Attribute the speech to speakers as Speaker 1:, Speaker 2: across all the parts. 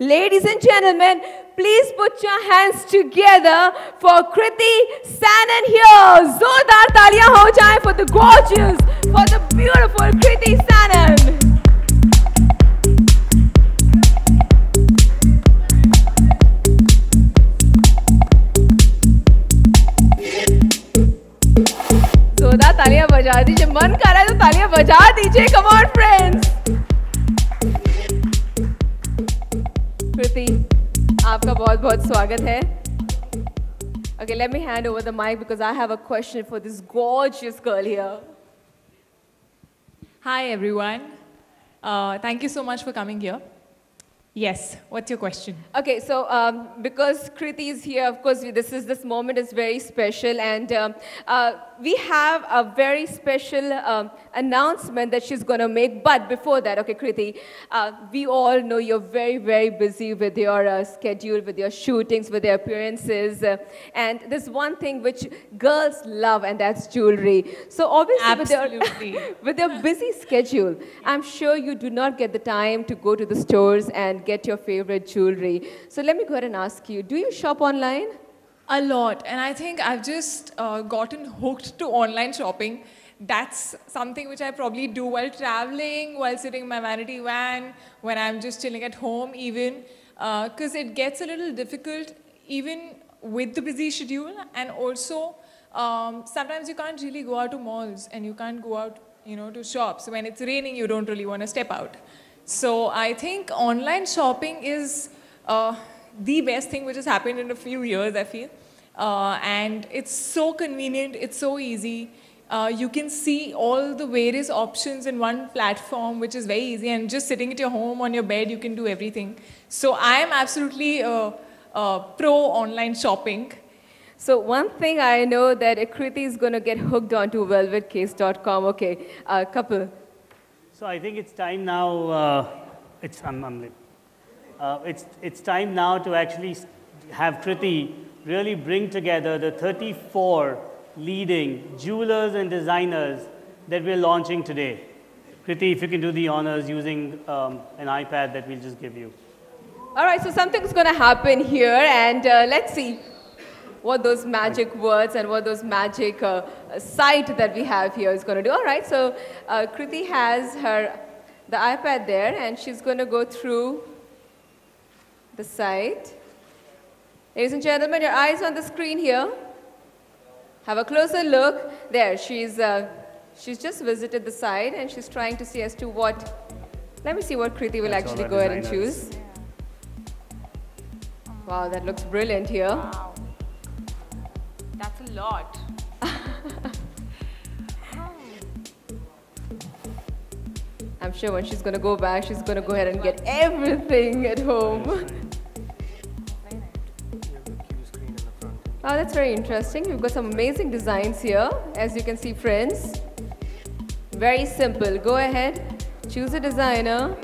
Speaker 1: Ladies and gentlemen, please put your hands together for Kriti Sanon here. Zordar taaliyan ho jaye for the gorgeous, for the beautiful Kriti Sanon. जोरदार तालियां बजा दीजिए, मन कर रहा है तो तालियां बजा दीजिए. Come on friends. कृति, आपका बहुत बहुत स्वागत है. Okay, let me hand over the mic because I have a question for this gorgeous girl here.
Speaker 2: Hi everyone. Thank you so much for coming here. Yes, what's your question?
Speaker 1: Okay, so because Kriti is here, of course, this moment is very special, and we have a very special announcement that she's going to make. But before that, okay, Kriti, we all know you're very, very busy with your schedule, with your shootings, with your appearances, and there's one thing which girls love, and that's jewelry. So obviously, with your busy schedule, I'm sure you do not get the time to go to the stores and get your favorite jewelry. So let me go ahead and ask you, do you shop online?
Speaker 2: A lot, and I think I've just gotten hooked to online shopping. That's something which I probably do while traveling, while sitting in my vanity van, when I'm just chilling at home even, because it gets a little difficult even with the busy schedule, and also sometimes you can't really go out to malls and you can't go out, to shops. When it's raining, you don't really want to step out. So I think online shopping is the best thing which has happened in a few years, I feel. And it's so convenient, it's so easy. You can see all the various options in one platform, which is very easy. And just sitting at your home on your bed, you can do everything. So I am absolutely pro online shopping.
Speaker 1: So one thing I know that Kriti is going to get hooked onto velvetcase.com. Okay, Kapil.
Speaker 3: So I think it's time now. It's time now to actually have Kriti really bring together the 34 leading jewelers and designers that we're launching today. Kriti, if you can do the honors using an iPad that we'll just give you.
Speaker 1: All right, so something's going to happen here, and let's see what those magic words and what those magic site that we have here is going to do. All right, so Kriti has the iPad there, and she's going to go through the site. Ladies and gentlemen, your eyes on the screen here. Have a closer look. There, she's just visited the site, and she's trying to see as to what. Let me see what Kriti will actually go ahead and choose. Wow, that looks brilliant here.
Speaker 2: Wow. That's a lot.
Speaker 1: I'm sure when she's going to go back, she's going to go ahead and get everything at home. Oh, that's very interesting. We've got some amazing designs here, as you can see, friends. Very simple. Go ahead, choose a designer.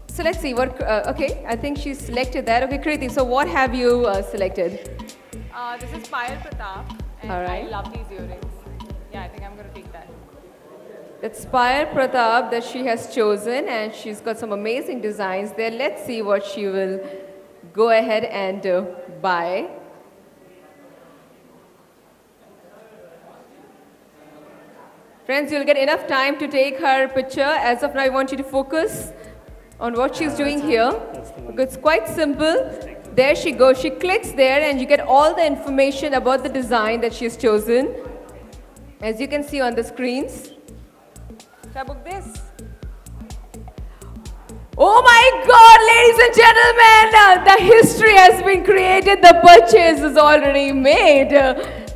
Speaker 1: So let's see what, okay, I think she selected that. Okay, Kriti, so what have you selected?
Speaker 2: This is Payal Pratap, and I love these earrings. Yeah, I think I'm going to take that.
Speaker 1: That's Payal Pratap that she has chosen, and she's got some amazing designs there. Let's see what she will go ahead and buy. Friends, you'll get enough time to take her picture. As of now, I want you to focus on what she's doing here. It's quite simple. There she goes. She clicks there, and you get all the information about the design that she's chosen, as you can see on the screens.
Speaker 2: Should I book this?
Speaker 1: Oh my God, ladies and gentlemen, the history has been created. The purchase is already made.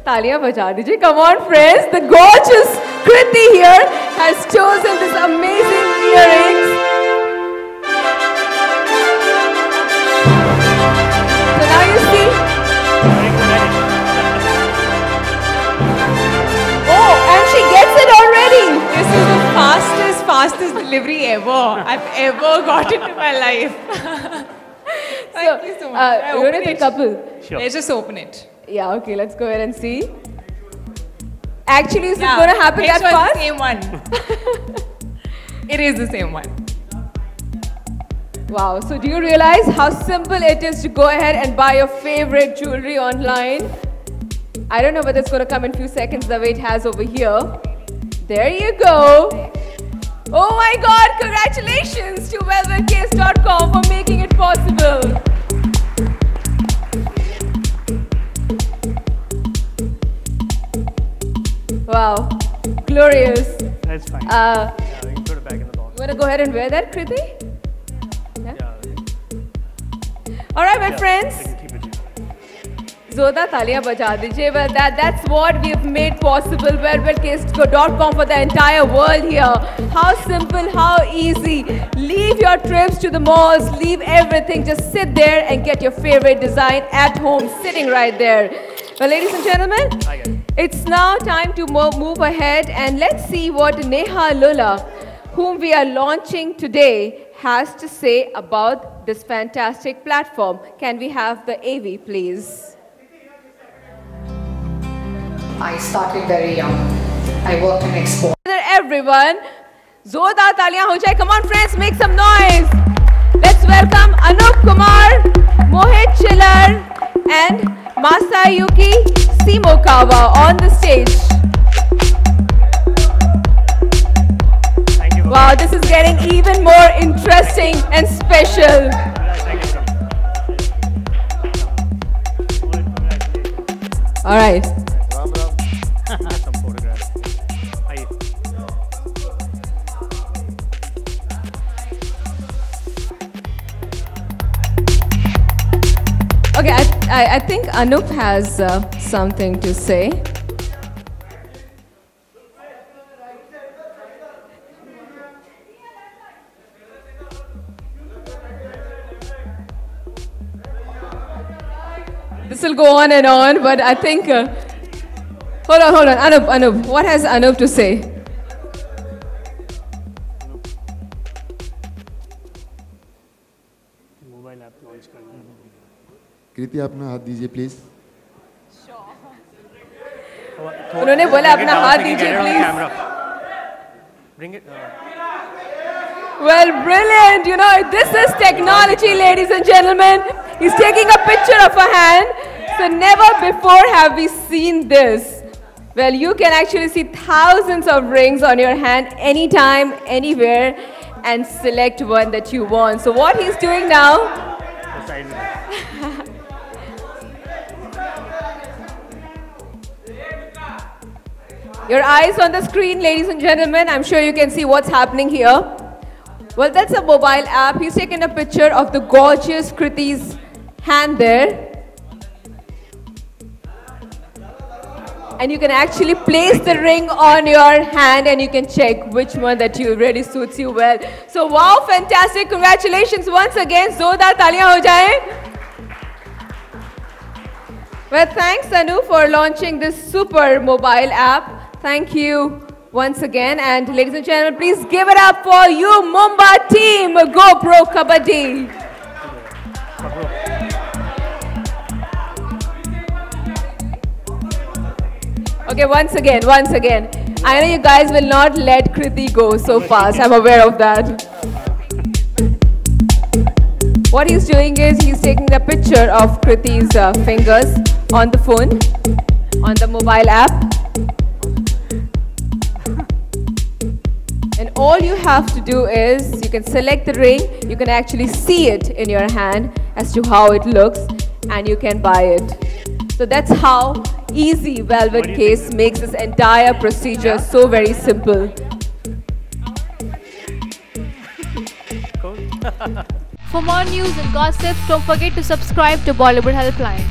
Speaker 1: Taaliyan baja dijiye. Come on, friends. The gorgeous Kriti here has chosen this amazing earrings. So now you see. Oh, and she gets it already.
Speaker 2: This is the fastest delivery ever I've ever got into my life. Thank you so much.
Speaker 1: Ronit and Kapil.
Speaker 3: Sure.
Speaker 2: Let's just open it.
Speaker 1: Yeah, okay, let's go ahead and see. Actually, is it going to happen that
Speaker 2: It's
Speaker 1: fast?
Speaker 2: the same one. It is the same one.
Speaker 1: Wow, so do you realize how simple it is to go ahead and buy your favorite jewelry online? I don't know whether it's going to come in a few seconds the way it has over here. There you go. Oh my God, congratulations to velvetcase.com for making it possible. Wow, glorious.
Speaker 3: That's fine.
Speaker 4: Yeah, you can put it back in the box.
Speaker 1: You want to go ahead and wear that, Kriti?
Speaker 4: Yeah.
Speaker 1: All right, my
Speaker 3: Yeah,
Speaker 1: friends.
Speaker 3: you can keep it.
Speaker 1: Zoda taliyan baja dijiye. Well, that's what we've made possible. Velvetcase.com for the entire world here. How simple, how easy. Leave your trips to the malls, leave everything. Just sit there and get your favorite design at home, sitting right there. Well, ladies and gentlemen,
Speaker 4: I get it.
Speaker 1: it's now time to move ahead and let's see what Neha Lola, whom we are launching today, has to say about this fantastic platform. Can we have the AV, please?
Speaker 5: I started very young. I worked in export.
Speaker 1: Everyone, Zordar taliyan ho jaye. Come on, friends, make some noise. Let's welcome Anup Kumar, Mohit Chillar, and Masayuki Shimokawa on the stage.
Speaker 4: Thank you.
Speaker 1: Wow, this is getting even more interesting and special.
Speaker 4: Thank you so much.
Speaker 1: All right.
Speaker 4: Some photographs. Hi.
Speaker 1: Okay, I think Anup has something to say. This will go on and on, but I think... hold on. Anup. What has Anup to say?
Speaker 3: Mobile app launch करना है.
Speaker 6: कृति अपना हाथ दीजिए please.
Speaker 1: उन्होंने बोला अपना हाथ दीजिए please.
Speaker 4: Bring it.
Speaker 1: Well, brilliant. You know, this is technology, ladies and gentlemen. He's taking a picture of a hand. So never before have we seen this. Well, you can actually see thousands of rings on your hand anytime, anywhere, and select one that you want. So what he's doing now,
Speaker 3: The size of it.
Speaker 1: your eyes on the screen, ladies and gentlemen. I'm sure you can see what's happening here. Well, that's a mobile app. He's taken a picture of the gorgeous Kriti's hand there. And you can actually place the ring on your hand and you can check which one that really suits you well. So wow, fantastic. Congratulations once again. Zordar taliyan ho jaye. Well, thanks Anu for launching this super mobile app. Thank you once again. And ladies and gentlemen, please give it up for you Mumbai team, GoPro Kabaddi. Okay, once again. I know you guys will not let Kriti go so fast. I'm aware of that. What he's doing is he's taking a picture of Kriti's fingers on the phone, on the mobile app. And all you have to do is you can select the ring, you can actually see it in your hand as to how it looks, and you can buy it. So that's how easy Velvet Case makes this entire procedure so very simple.
Speaker 4: Cool.
Speaker 7: For more news and gossips, don't forget to subscribe to Bollywood Helpline.